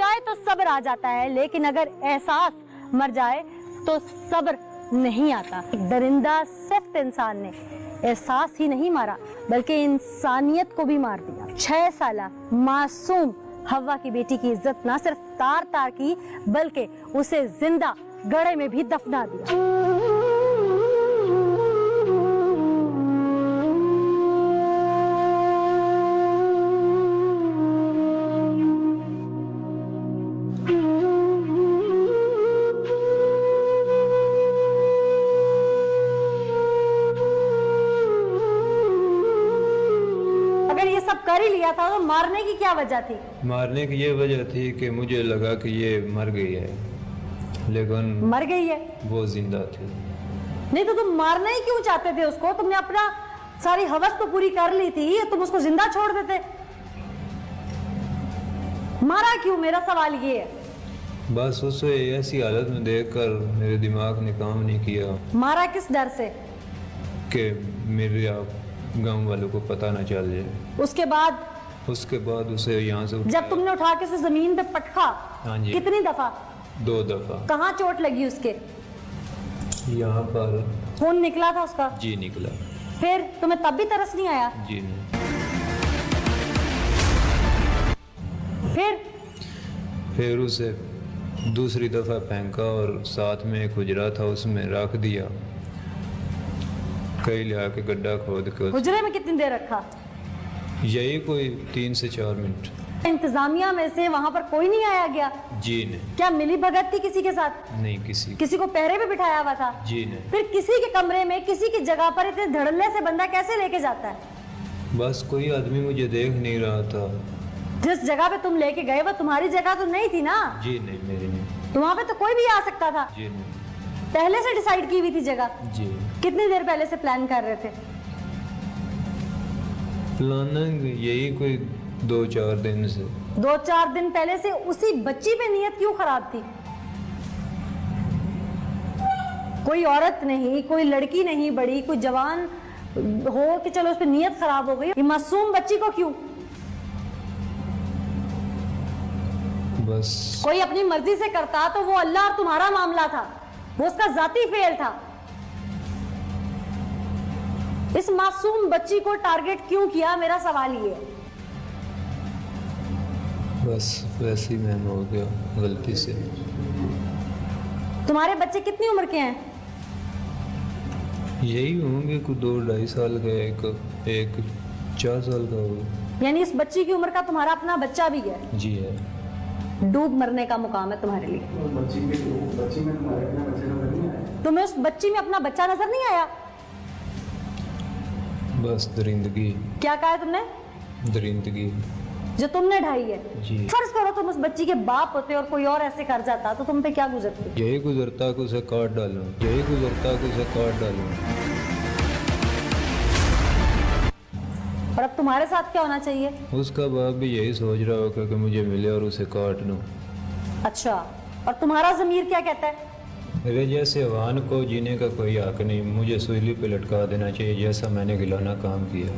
जाए तो सब्र आ जाता है, लेकिन अगर एहसास मर जाए तो सब्र नहीं आता। एक दरिंदा सख्त इंसान ने एहसास ही नहीं मारा बल्कि इंसानियत को भी मार दिया। 6 साला मासूम हवा की बेटी की इज्जत ना सिर्फ तार तार की बल्कि उसे जिंदा गड़े में भी दफना दिया। कर ही लिया था तो मारने की क्या वजह थी? मारने की ये वजह थी कि मुझे लगा कि ये मर गई है, लेकिन मर गई है वो जिंदा थी। नहीं तो तुम मारना ही क्यों चाहते थे उसको? तुमने अपना सारी हवस तो पूरी कर ली थी, तुम उसको जिंदा छोड़ देते, मारा क्यों? मेरा सवाल ये है। बस उसे ऐसी हालत में देखकर मेरे दिमाग ने काम नहीं किया। मारा किस डर से? कि मेरे गांव वालों को पता ना चल जाए। उसके बाद उसे यहाँ से जब तुमने उठा के उसे जमीन पे पटका, हाँ जी, कितनी दफा? 2 दफा। कहाँ चोट लगी उसके? यहाँ पर। खून निकला था उसका? जी निकला। फिर तुम्हें तब भी तरस नहीं आया? जी नहीं। फिर उसे दूसरी दफा फेंका और साथ में एक हुजरा था उसमें रख दिया, कई लिया के गड्ढा खोद के। हुजरे में कितनी देर रखा? यही कोई 3 से 4 मिनट। इंतजामिया में से वहाँ पर कोई नहीं आया गया? जी नहीं। क्या मिली भगत थी किसी के साथ? नहीं, किसी को पहरे पे बिठाया हुआ था? जी नहीं। फिर किसी के कमरे में किसी की जगह पर इतने धड़ल्ले से बंदा कैसे लेके जाता है? बस कोई आदमी मुझे देख नहीं रहा था। जिस जगह पे तुम लेके गए वो तुम्हारी जगह तो नहीं थी ना? जी नहीं, मेरी नहीं। तो वहाँ पे तो कोई भी आ सकता था? जी नहीं। पहले से डिसाइड की हुई थी जगह? जी। कितनी देर पहले से प्लान कर रहे थे? प्लानिंग यही कोई 2-4 दिन से। 2-4 दिन पहले से उसी बच्ची पे नियत क्यों खराब थी? कोई औरत नहीं, कोई लड़की नहीं बड़ी, कोई जवान हो कि चलो उस पे नियत खराब हो गई, ये मासूम बच्ची को क्यों? बस कोई अपनी मर्जी से करता तो वो अल्लाह और तुम्हारा मामला था, वो उसका जाती फेल था। इस मासूम बच्ची को टारगेट क्यों किया, मेरा सवाल ये है। बस वैसे ही मैम हो गया गलती से। तुम्हारे बच्चे कितनी उम्र के हैं? यही होंगे कुछ 2-2.5 साल का, एक 4 साल का होगा। यानी इस बच्ची की उम्र का तुम्हारा अपना बच्चा भी है? जी है। डूब मरने का मुकाम है तुम्हारे लिए। तुम्हें उस बच्ची में अपना बच्चा नजर नहीं आया? बस दरिंदगी। क्या कहा है तुमने? दरिंदगी जो तुमने ढाई है। जी। फर्ज करो तुम उस बच्ची के बाप होते और कोई और ऐसे कर जाता तो तुम पे क्या गुजरती? यही गुजरता कि उसे काट डालूं, यही गुजरता कि उसे काट डालूं। और अब तुम्हारे साथ क्या होना चाहिए? उसका बाप भी यही सोच रहा होगा कि मुझे मिले और उसे काट लूं। अच्छा, और तुम्हारा ज़मीर क्या कहता है? मेरे जैसे अवान को जीने का कोई हक नहीं, मुझे सूली पे लटका देना चाहिए जैसा मैंने गिलाना काम किया।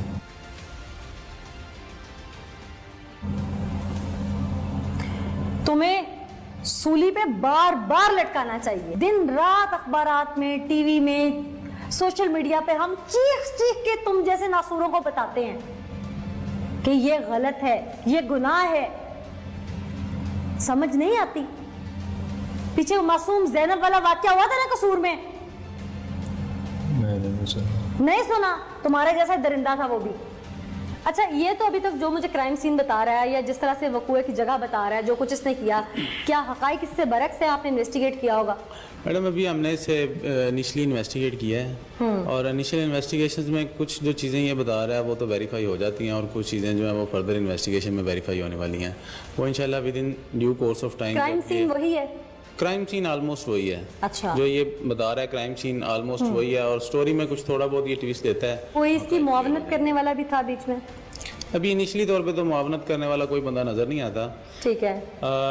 तुम्हें सूली पे बार बार लटकाना चाहिए। दिन रात अखबारात में, टीवी में, सोशल मीडिया पे हम चीख चीख के तुम जैसे नासूरों को बताते हैं कि ये गलत है, ये गुनाह है। समझ नहीं आती? पीछे वो मासूम जैनब वाला वाकया हुआ था ना कसूर में, मैंने नहीं सुना? तुम्हारे जैसा दरिंदा था वो भी। अच्छा, ये तो अभी तक जो मुझे क्राइम सीन बता रहा है या जिस तरह से वकूए की जगह बता रहा है, जो कुछ इसने किया, क्या हकाइक इससे बरक्स है? आपने इन्वेस्टिगेट किया होगा? मैडम अभी हमने इसे इनिशियली इन्वेस्टिगेट किया है और इनिशियल इन्वेस्टिगेशन में कुछ जो चीज़ें ये बता रहा है वो तो वेरीफाई हो जाती हैं और कुछ चीज़ें जो है वो फर्दर इन्वेस्टिगेशन में वेरीफाई होने वाली हैं। वो इंशाल्लाह within due course of time. Crime scene वही है? क्राइम सीन ऑलमोस्ट वही है। अच्छा, जो ये बता रहा है क्राइम सीन ऑलमोस्ट वही है और स्टोरी में कुछ थोड़ा बहुत ये ट्विस्ट देता है। कोई इसकी मुआवनत करने वाला भी था बीच में? अभी इनिशियली तौर पे तो मुआवनत करने वाला कोई बंदा नज़र नहीं आता। ठीक है।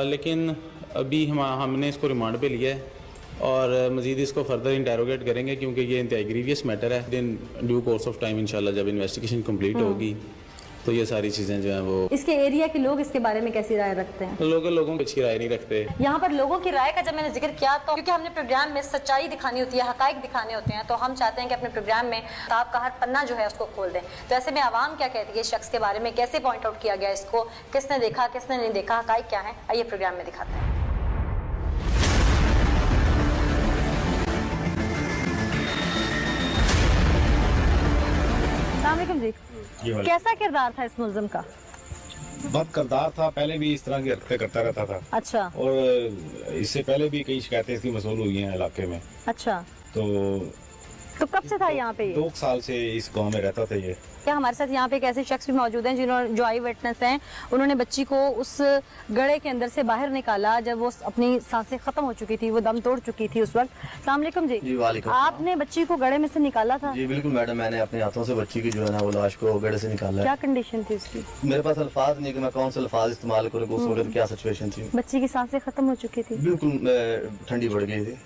लेकिन अभी हमने इसको रिमांड पे लिया है और मज़ीद इसको फर्दर इंटेरोगेट करेंगे क्योंकि ये इंतहाई ग्रीवियस मैटर है। दिन ड्यू कोर्स ऑफ टाइम इंशाल्लाह जब इन्वेस्टिगेशन कंप्लीट होगी तो ये सारी चीज़ें जो हैं वो इसके एरिया के लोग इसके बारे में कैसी राय रखते हैं? लोगों की अच्छी राय नहीं रखते। यहाँ पर लोगों की राय का जब मैंने जिक्र किया तो क्योंकि हमने प्रोग्राम में सच्चाई दिखानी होती है, हकाइक दिखाने होते हैं, तो हम चाहते हैं कि अपने प्रोग्राम में किताब का हर पन्ना जो है उसको खोल दें। तो ऐसे में आवाम क्या कहती है इस शख्स के बारे में, कैसे पॉइंट आउट किया गया इसको, किसने देखा किसने नहीं देखा, हकाइक क्या है, आइए प्रोग्राम में दिखाते हैं। अस्सलाम जी, कैसा किरदार था इस मुल्जिम का? बद किरदार था, पहले भी इस तरह की हरकतें करता रहता था अच्छा। और इससे पहले भी कई शिकायतें इसकी मसूल हुई हैं इलाके में। अच्छा, तो कब से था यहाँ पे ये? 2 साल से इस गांव में रहता था ये। क्या हमारे साथ यहाँ पे एक ऐसे शख्स भी मौजूद हैं जिन्होंने जो आई विटनेस हैं, उन्होंने बच्ची को उस गड़े के अंदर से बाहर निकाला जब वो अपनी सांसें खत्म हो चुकी थी, वो दम तोड़ चुकी थी उस वक्त। अस्सलाम वालेकुम जी। जी वालेकुम। आपने बच्ची को गड़े में से निकाला था? जी बिल्कुल मैडम, मैंने अपने हाथों से बच्ची की जो है ना वो लाश को गड़े से निकाला है। क्या कंडीशन थी उसकी? मेरे पास अल्फाज नहीं कि मैं कौन से अल्फाज इस्तेमाल करूँ, उस वक्त क्या सिचुएशन थी। बच्ची की सांसें खत्म हो चुकी थी, बिल्कुल ठंडी बढ़ गई थी।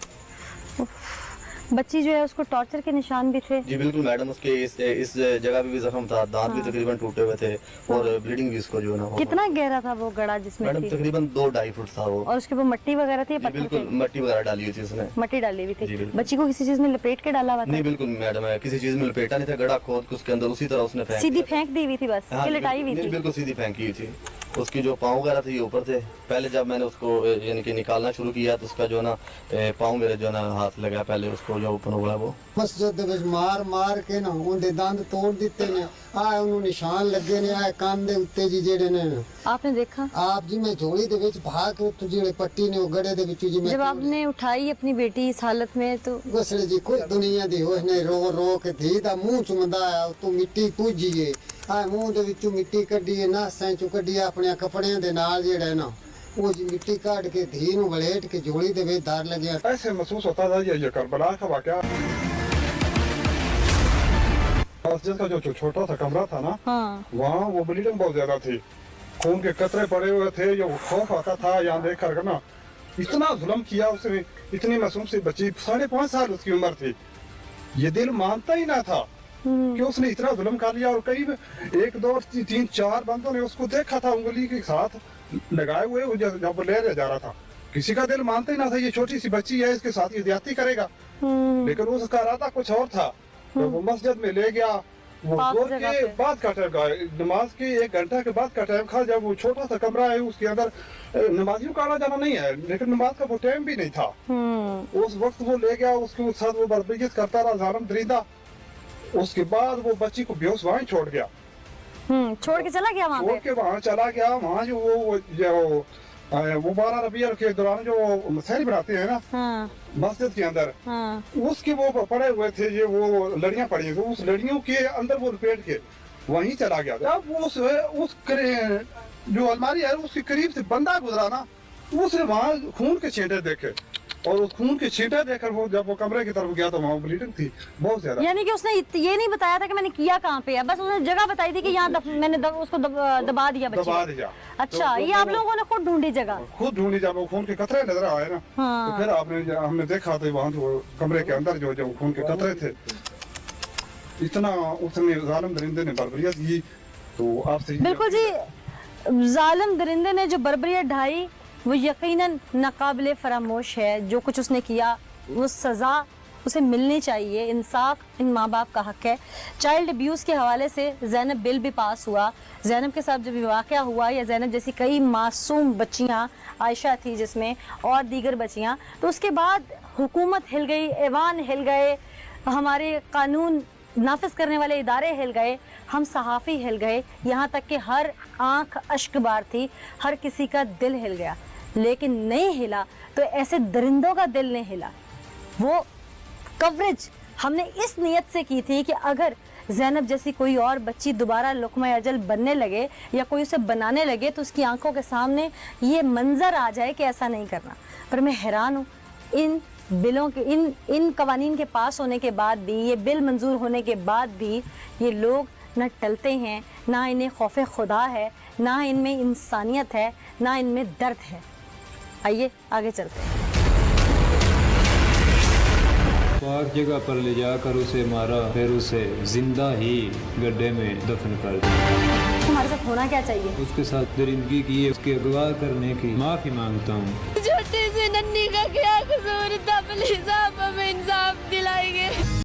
बच्ची जो है उसको टॉर्चर के निशान भी थे? जी बिल्कुल मैडम, उसके इस जगह पे भी जख्म था, दांत भी तकरीबन टूटे हुए थे और ब्लीडिंग भी उसको जो है ना हो। कितना गहरा था वो गड़ा जिसमें मैडम थी? तकरीबन 2-2.5 फुट था वो। और उसके ऊपर मट्टी वगैरह थी? जी बिल्कुल, मट्टी वगैरह डाली हुई थी उसने। मट्टी डाली हुई जी, थी। बिल्कुल। बच्ची को किसी चीज में लपेट के डाला हुआ था? नहीं बिल्कुल मैडम, किसी चीज में लपेटा नहीं था, गड़ा खोद के उसके अंदर उसी तरह उसने फेंक सीधी दिया। फेंक दी हुई थी बस, हाँ, कि लटाई हुई नहीं, थी? बिल्कुल सीधी फेंकी हुई थी। उसकी जो पाँव वगैरह थे ये ऊपर थे। पहले जब मैंने उसको यानी कि निकालना शुरू किया तो उसका जो है ना पाँव मेरे जो है ना हाथ लगा, पहले उसको जो ओपन हुआ वो मस्जिद ਦੇ ਵਿੱਚ ਮਾਰ ਕੇ ਨਾ ਉਹਦੇ ਦੰਦ ਤੋੜ ਦਿੱਤੇ ਨੇ। ਆ ਉਹਨੂੰ ਨਿਸ਼ਾਨ ਲੱਗੇ ਨੇ ਆ ਕੰਨ ਦੇ ਉੱਤੇ ਜੀ ਜਿਹੜੇ ਨੇ। आपने देखा ਆਪ ਜੀ ਮੈਂ ਝੋਲੀ ਦੇ ਵਿੱਚ ਭਾਗ ਕੇ ਉੱਥੇ ਜਿਹੜੇ ਪੱਟੀ ਨੇ ਉਹ ਗੜੇ ਦੇ ਵਿੱਚ ਜੀ ਮੈਂ जब आपने उठाई अपनी बेटी इस हालत में तो? ਗਸਲੇ ਜੀ ਕੋਈ ਦੁਨੀਆ ਦੀ ਹੋਸ਼ ਨੇ ਰੋ ਰੋ ਕੇ ਧੀ ਦਾ ਮੂੰਹ ਚੁੰਮਦਾ ਆ ਉਤੋਂ ਮਿੱਟੀ ਪੁੱਜੀਏ ਆ ਮੂੰਹ ਦੇ ਵਿੱਚੋਂ ਮਿੱਟੀ ਕੱਢੀਏ ਨਾਸਾਂ ਚੋਂ ਕੱਢੀਏ ਆਪਣੇ ਕੱਪੜਿਆਂ ਦੇ ਨਾਲ ਜਿਹੜਾ ਨਾ ਉਹ ਜੀ ਮਿੱਟੀ ਕੱਢ ਕੇ ਧੀ ਨੂੰ ਵਲੇਟ ਕੇ ਝੋਲੀ ਦੇ ਵਿੱਚ ਧਰ ਲੱਗਿਆ। ऐसे महसूस होता था ये करबला का वाकया। मस्जिद का जो छोटा सा कमरा था ना, हाँ। वहाँ वो ब्लीडिंग बहुत ज्यादा थी, खून के कतरे पड़े हुए थे, जो खौफ आता था यहाँ देख कर ना। इतना जुल्म किया उसने, इतनी मासूम सी बच्ची, 5.5 साल उसकी उम्र थी। ये दिल मानता ही ना था कि उसने इतना जुल्म कर लिया। और कई 1 2 3 4 बंदों ने उसको देखा था उंगली के साथ लगाए हुए वो जब वो ले जा रहा था। किसी का दिल मानता ही ना था, ये छोटी सी बच्ची है, इसके साथ ये ज्यादती करेगा। लेकिन उसका इरादा कुछ और था। तो वो मस्जिद में ले गया, वो पाक जोर जगह के पे। बाद का टाइम का नमाज के 1 घंटा के बाद का टाइम था, जब वो छोटा सा कमरा है उसके अंदर नमाजियों का आना जाना नहीं है, लेकिन नमाज का वो टाइम भी नहीं था। उस वक्त वो ले गया, उसके साथ वो बर्बरियत करता रहा, जालिम दरिंदा। उसके बाद वो बच्ची को बेहोश वहीं छोड़ गया, छोड़ के चला गया वहाँ छोड़ पे? के वहाँ चला गया। वहाँ जो 12 रबीउल के दौरान जो सहरी बनाते हैं ना हाँ, मस्जिद के अंदर, हाँ। उसके वो पड़े हुए थे, ये वो लड़ियां पड़ी हैं, तो उस लड़ियों के अंदर वो लपेट के वहीं चला गया। जब वो जो अलमारी है उसके करीब से बंदा गुजरा ना, उसने वहाँ खून के छींटे देखे, और उस खून के छींटे देखकर वो जब वो कमरे की तरफ गया तो वहाँ ब्लीडिंग थी बहुत ज्यादा। यानी कि उसने ये नहीं बताया था कि मैंने किया कहाँ पे है, बस उसने जगह बताई थी कि यहाँ मैंने उसको दबा दिया बच्ची दबा को। दिया। अच्छा, ये आप लोगों ने खुद ढूंढी जगह? खुद ढूंढी, जब वो खून के कतरे नजर आए ना, हाँ। तो फिर हमने देखा तो वहाँ जो कमरे के अंदर जो खून के कतरे थे, इतना उसने जालिम दरिंदे ने बर्बरियत की। तो आपसे बिल्कुल जी, जालिम दरिंदे ने जो बर्बरियत ढाई वो यकीनन नाकाबिले फरामोश है। जो कुछ उसने किया वो सज़ा उसे मिलनी चाहिए, इंसाफ इन माँ बाप का हक है। चाइल्ड अब्यूज़ के हवाले से ज़ैनब बिल भी पास हुआ। ज़ैनब के साथ जब वाक़या हुआ, या ज़ैनब जैसी कई मासूम बच्चियाँ, आयशा थी जिसमें, और दीगर बच्चियाँ, तो उसके बाद हुकूमत हिल गई, ऐवान हिल गए, हमारे कानून नाफिज करने वाले इदारे हिल गए, हम सहाफ़ी हिल गए, यहाँ तक कि हर आंख अश्कबार थी, हर किसी का दिल हिल गया। लेकिन नहीं हिला तो ऐसे दरिंदों का दिल नहीं हिला। वो कवरेज हमने इस नियत से की थी कि अगर ज़ैनब जैसी कोई और बच्ची दोबारा लुक़्मा अजल बनने लगे या कोई उसे बनाने लगे तो उसकी आंखों के सामने ये मंजर आ जाए कि ऐसा नहीं करना। पर मैं हैरान हूँ, इन बिलों के इन कवानीन के पास होने के बाद भी, ये बिल मंजूर होने के बाद भी ये लोग न टलते हैं, ना इन्हें खौफ खुदा है, ना इनमें इंसानियत है, ना इनमें दर्द है। आइए आगे चलते हैं। तो पाक जगह पर ले जाकर उसे मारा, फिर उसे जिंदा ही गड्ढे में दफन कर दिया। हमारे साथ होना क्या चाहिए? उसके साथ दरिंदगी की, उसके अगवा करने की माफी मांगता हूँ। छोटे से नन्ही